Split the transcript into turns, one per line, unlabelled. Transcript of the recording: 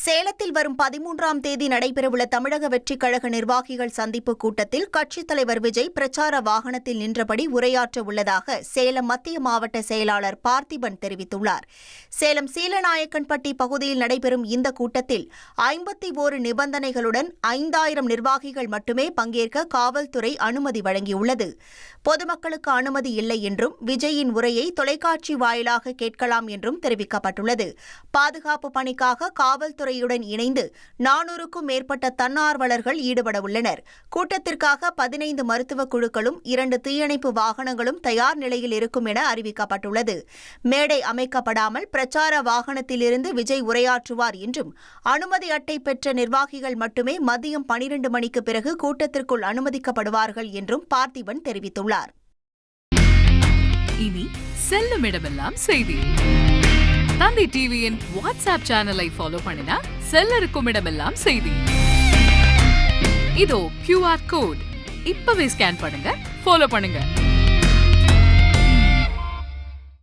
சேலத்தில் வரும் 13ஆம் தேதி நடைபெறவுள்ள தமிழக வெற்றிக் கழக நிர்வாகிகள் சந்திப்பு கூட்டத்தில் கட்சித் தலைவர் விஜய் பிரச்சார வாகனத்தில் நின்றபடி உரையாற்ற உள்ளதாக சேலம் மத்திய மாவட்ட செயலாளர் பார்த்திபன் தெரிவித்துள்ளார். சேலம் சீலநாயக்கன்பட்டி பகுதியில் நடைபெறும் இந்த கூட்டத்தில் 51 நிபந்தனைகளுடன் 5000 நிர்வாகிகள் மட்டுமே பங்கேற்க காவல்துறை அனுமதி வழங்கியுள்ளது. பொதுமக்களுக்கு அனுமதி இல்லை என்றும் விஜயின் உரையை தொலைக்காட்சி வாயிலாக கேட்கலாம் என்றும் தெரிவிக்கப்பட்டுள்ளது. பாதுகாப்பு பணிக்காக காவல்துறையுடன் இணைந்து 400க்கும் மேற்பட்ட தன்னார்வலர்கள் ஈடுபட உள்ளனர். கூட்டத்திற்காக 15 மருத்துவக் குழுக்களும் 2 தீயணைப்பு வாகனங்களும் தயார் நிலையில் இருக்கும் என அறிவிக்கப்பட்டுள்ளது. மேடை அமைக்கப்படாமல் பிரச்சார வாகனத்திலிருந்து விஜய் உரையாற்றுவார் என்றும் அனுமதி அட்டை பெற்ற நிர்வாகிகள் மட்டுமே மதியம் 12 மணிக்கு பிறகு கூட்டத்திற்குள் அனுமதிக்கப்படுவார்கள் என்றும் பார்த்திபன் தெரிவித்துள்ளார்.
இனி செல்லும் இடமெல்லாம் செய்தி. தந்தி டிவியின் வாட்ஸ்அப் சேனலை ஃபாலோ பண்ணினா செல்லருக்கும் இடமெல்லாம் செய்தி. இதோ QR கோட் இப்பவே ஸ்கேன் பண்ணுங்க, ஃபாலோ பண்ணுங்க.